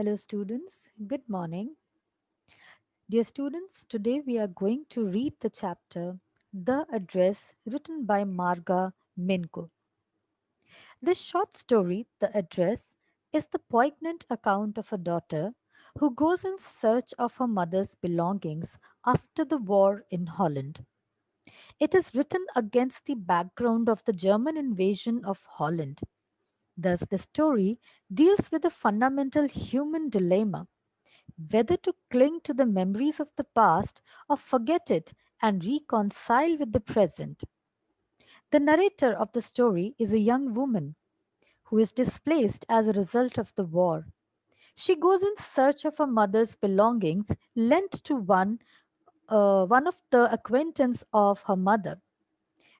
Hello, students. Good morning. Dear students, today we are going to read the chapter The Address, written by Marga Minko. This short story, The Address, is the poignant account of a daughter who goes in search of her mother's belongings after the war in Holland. It is written against the background of the German invasion of Holland. Thus, the story deals with a fundamental human dilemma: whether to cling to the memories of the past or forget it and reconcile with the present. The narrator of the story is a young woman who is displaced as a result of the war. She goes in search of her mother's belongings lent to one of the acquaintance of her mother.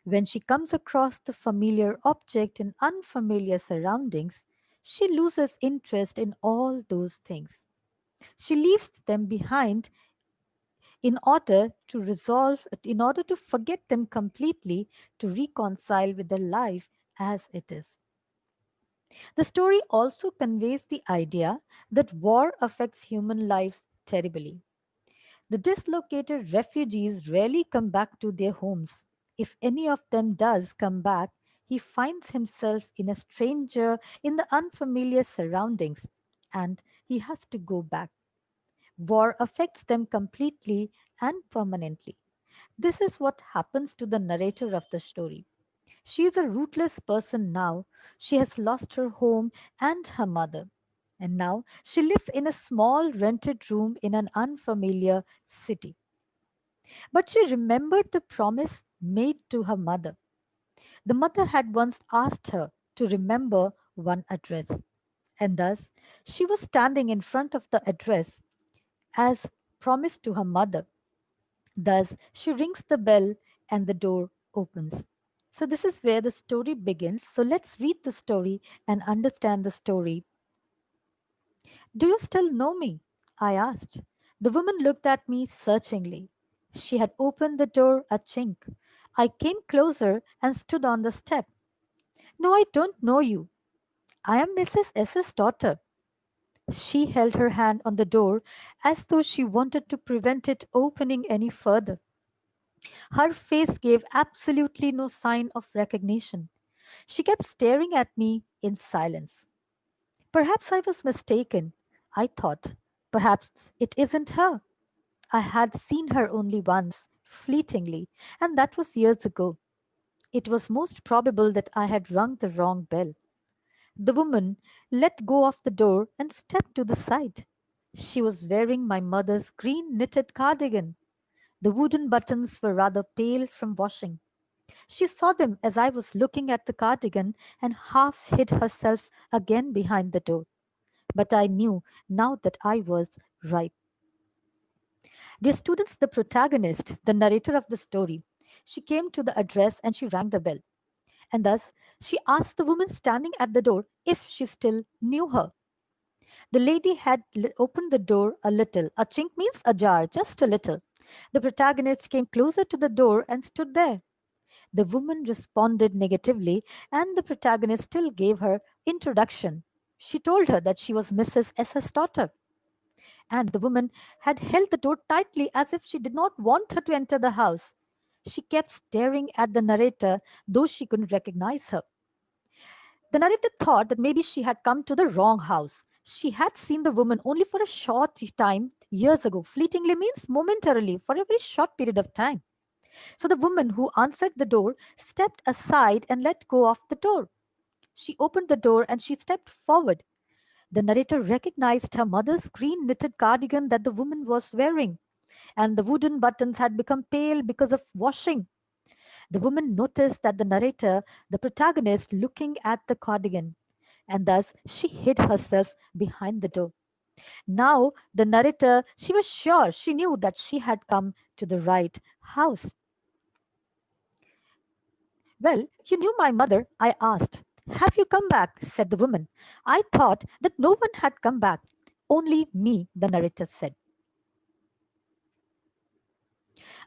When she comes across the familiar object in unfamiliar surroundings, she loses interest in all those things. She leaves them behind in order to forget them completely, to reconcile with the life as it is. The story also conveys the idea that war affects human lives terribly. The dislocated refugees rarely come back to their homes. If any of them does come back, he finds himself in a stranger in the unfamiliar surroundings, and he has to go back. War affects them completely and permanently. This is what happens to the narrator of the story. She is a rootless person now. She has lost her home and her mother. And now she lives in a small rented room in an unfamiliar city. But she remembered the promise made to her mother. The mother had once asked her to remember one address. And thus she was standing in front of the address as promised to her mother. Thus, she rings the bell and the door opens. So, this is where the story begins. So, let's read the story and understand the story. Do you still know me? I asked. The woman looked at me searchingly. She had opened the door a chink. I came closer and stood on the step. No, I don't know you. I am Mrs. S.'s daughter. She held her hand on the door as though she wanted to prevent it opening any further. Her face gave absolutely no sign of recognition. She kept staring at me in silence. Perhaps I was mistaken, I thought. Perhaps it isn't her. I had seen her only once, fleetingly, and that was years ago. It was most probable that I had rung the wrong bell. The woman let go of the door and stepped to the side. She was wearing my mother's green knitted cardigan. The wooden buttons were rather pale from washing. She saw them as I was looking at the cardigan and half hid herself again behind the door. But I knew now that I was right. Dear students, the protagonist, the narrator of the story, she came to the address and she rang the bell. And thus she asked the woman standing at the door if she still knew her. The lady had opened the door a little. A chink means ajar, just a little. The protagonist came closer to the door and stood there. The woman responded negatively, and the protagonist still gave her introduction. She told her that she was Mrs. S.'s daughter, and the woman had held the door tightly as if she did not want her to enter the house. She kept staring at the narrator, though she couldn't recognize her. The narrator thought that maybe she had come to the wrong house. She had seen the woman only for a short time years ago. Fleetingly means momentarily, for a very short period of time. So the woman who answered the door stepped aside and let go of the door. She opened the door and she stepped forward. The narrator recognized her mother's green knitted cardigan that the woman was wearing, and the wooden buttons had become pale because of washing. The woman noticed that the narrator, the protagonist, looking at the cardigan, and thus she hid herself behind the door. Now, the narrator, she was sure, she knew that she had come to the right house. Well, you knew my mother, I asked. Have you come back? Said the woman. I thought that no one had come back. Only me, the narrator said.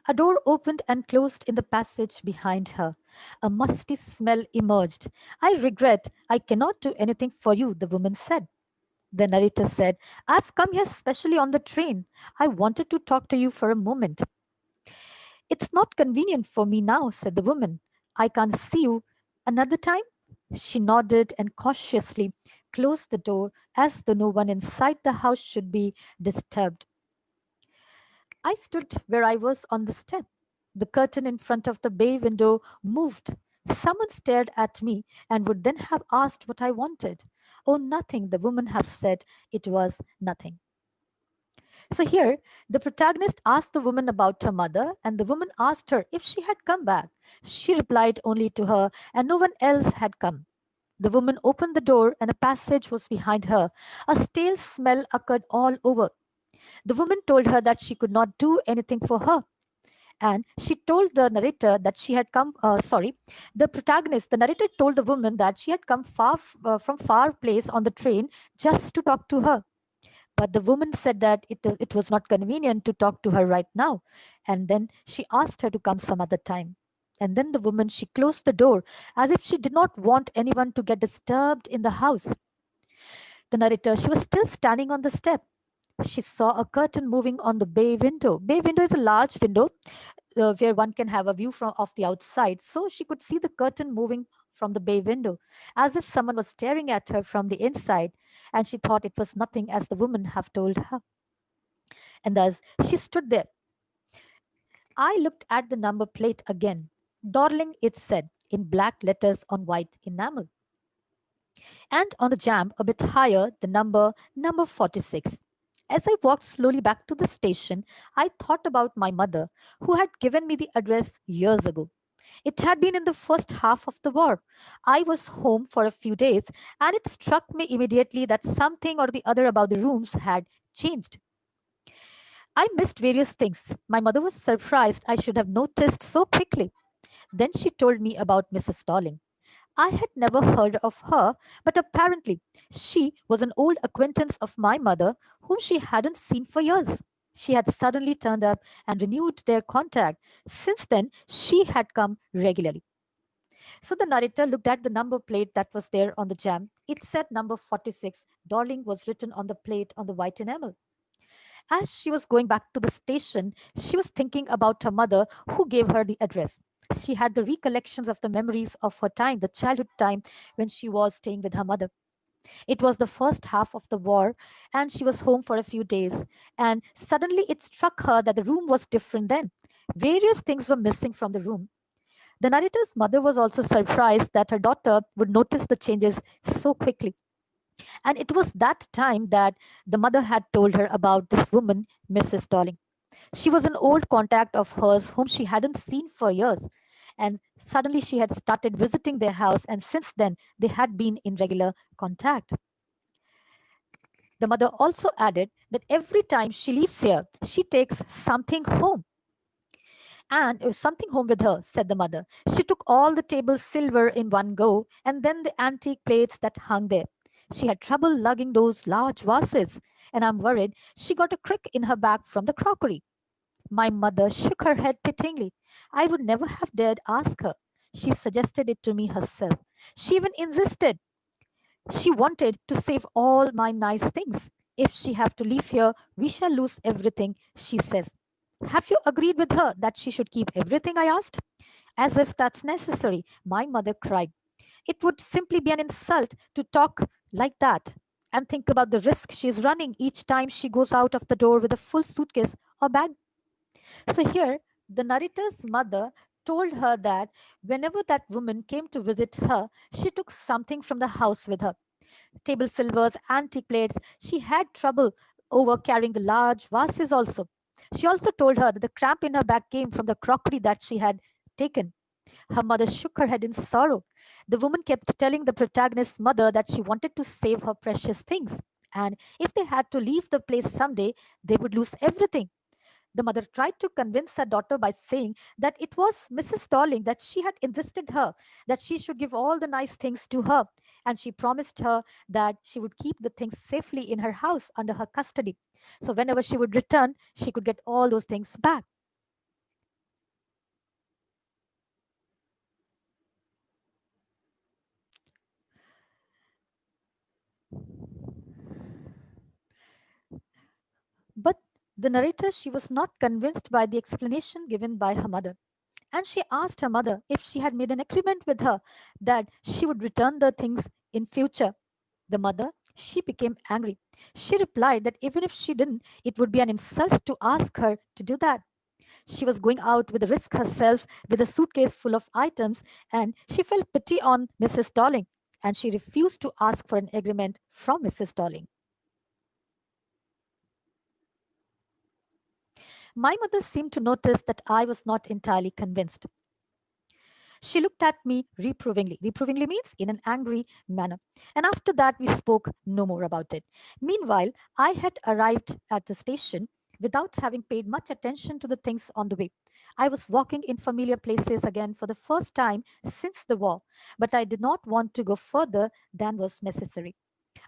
A door opened and closed in the passage behind her. A musty smell emerged. I regret I cannot do anything for you, the woman said. The narrator said, I've come here specially on the train. I wanted to talk to you for a moment. It's not convenient for me now, said the woman. I can't see you another time. She nodded and cautiously closed the door as though no one inside the house should be disturbed. I stood where I was on the step. The curtain in front of the bay window moved. Someone stared at me and would then have asked what I wanted. Oh, nothing, the woman had said. It was nothing. So here, the protagonist asked the woman about her mother, and the woman asked her if she had come back. She replied only to her, and no one else had come. The woman opened the door, and a passage was behind her. A stale smell occurred all over. The woman told her that she could not do anything for her. And she told the narrator that she had come, the protagonist, the narrator told the woman that she had come from far place on the train just to talk to her. But the woman said that it was not convenient to talk to her right now. And then she asked her to come some other time. And then the woman, she closed the door as if she did not want anyone to get disturbed in the house. The narrator, she was still standing on the step. She saw a curtain moving on the bay window. Bay window is a large window where one can have a view from of the outside. So she could see the curtain moving from the bay window, as if someone was staring at her from the inside, and she thought it was nothing as the woman have told her. And thus she stood there. I looked at the number plate again. Dawdling, it said, in black letters on white enamel. And on the jamb, a bit higher, the number 46. As I walked slowly back to the station, I thought about my mother, who had given me the address years ago. It had been in the first half of the war. I was home for a few days, and it struck me immediately that something or the other about the rooms had changed. I missed various things. My mother was surprised I should have noticed so quickly. Then she told me about Mrs. Darling. I had never heard of her, but apparently she was an old acquaintance of my mother whom she hadn't seen for years. She had suddenly turned up and renewed their contact. Since then, she had come regularly. So the narrator looked at the number plate that was there on the jam. It said number 46. Darling was written on the plate on the white enamel. As she was going back to the station, she was thinking about her mother who gave her the address. She had the recollections of the memories of her time, the childhood time when she was staying with her mother. It was the first half of the war, and she was home for a few days. And suddenly it struck her that the room was different then. Various things were missing from the room. The narrator's mother was also surprised that her daughter would notice the changes so quickly. And it was that time that the mother had told her about this woman, Mrs. Darling. She was an old contact of hers whom she hadn't seen for years. And suddenly she had started visiting their house, and since then they had been in regular contact. The mother also added that every time she leaves here, she takes something home. And something home with her, said the mother. She took all the table silver in one go, and then the antique plates that hung there. She had trouble lugging those large vases, and I'm worried she got a crick in her back from the crockery. My mother shook her head pityingly. I would never have dared ask her. She suggested it to me herself. She even insisted. She wanted to save all my nice things. If she have to leave here, we shall lose everything, she says. Have you agreed with her that she should keep everything? I asked. As if that's necessary, my mother cried. It would simply be an insult to talk like that. And think about the risk she is running each time she goes out of the door with a full suitcase or bag. So here, the narrator's mother told her that whenever that woman came to visit her, she took something from the house with her table silvers, antique plates. She had trouble over carrying the large vases also. She also told her that the cramp in her back came from the crockery that she had taken. Her mother shook her head in sorrow. The woman kept telling the protagonist's mother that she wanted to save her precious things. And if they had to leave the place someday, they would lose everything. The mother tried to convince her daughter by saying that it was Mrs. Darling that she had insisted her that she should give all the nice things to her, and she promised her that she would keep the things safely in her house under her custody. So whenever she would return, she could get all those things back. The narrator, she was not convinced by the explanation given by her mother. And she asked her mother if she had made an agreement with her that she would return the things in future. The mother, she became angry. She replied that even if she didn't, it would be an insult to ask her to do that. She was going out with a risk herself with a suitcase full of items, and she felt pity on Mrs. Darling, and she refused to ask for an agreement from Mrs. Darling. My mother seemed to notice that I was not entirely convinced. She looked at me reprovingly. Reprovingly means in an angry manner. And after that, we spoke no more about it. Meanwhile, I had arrived at the station without having paid much attention to the things on the way. I was walking in familiar places again for the first time since the war, but I did not want to go further than was necessary.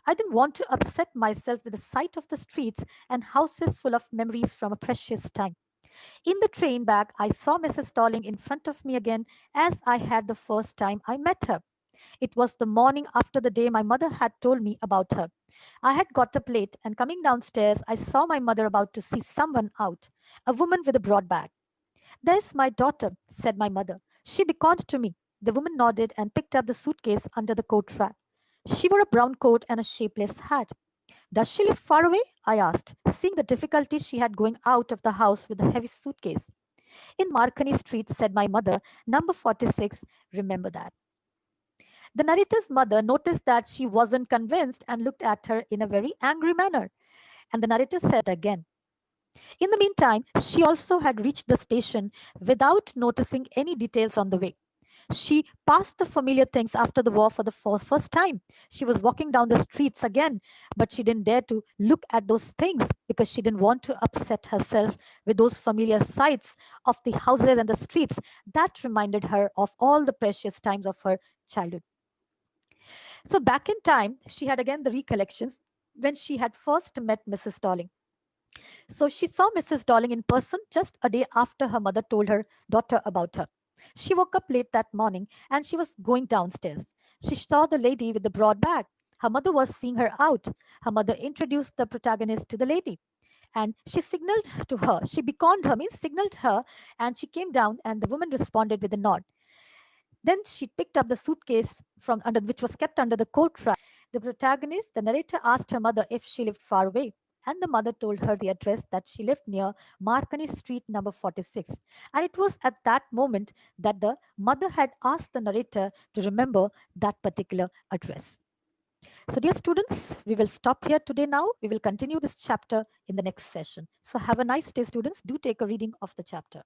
I didn't want to upset myself with the sight of the streets and houses full of memories from a precious time. In the train back, I saw Mrs. Darling in front of me again as I had the first time I met her. It was the morning after the day my mother had told me about her. I had got up late, and coming downstairs, I saw my mother about to see someone out, a woman with a broad bag. There's my daughter, said my mother. She beckoned to me. The woman nodded and picked up the suitcase under the coat rack. She wore a brown coat and a shapeless hat. Does she live far away? I asked, seeing the difficulty she had going out of the house with a heavy suitcase. In Marconi Street, said my mother, number 46, remember that. The narrator's mother noticed that she wasn't convinced and looked at her in a very angry manner. And the narrator said again. In the meantime, she also had reached the station without noticing any details on the way. She passed the familiar things after the war for the first time. She was walking down the streets again, but she didn't dare to look at those things because she didn't want to upset herself with those familiar sights of the houses and the streets that reminded her of all the precious times of her childhood. So, back in time, she had again the recollections when she had first met Mrs. Darling. So she saw Mrs. Darling in person just a day after her mother told her daughter about her. She woke up late that morning and she was going downstairs. She saw the lady with the broad bag. Her mother was seeing her out. Her mother introduced the protagonist to the lady and she signaled to her. She beckoned her, means signaled her, and she came down and the woman responded with a nod. Then she picked up the suitcase from under which was kept under the coat rack. The protagonist, the narrator, asked her mother if she lived far away, and the mother told her the address that she lived near Marconi Street, number 46. And it was at that moment that the mother had asked the narrator to remember that particular address. So, dear students, we will stop here today now. We will continue this chapter in the next session. So, have a nice day, students. Do take a reading of the chapter.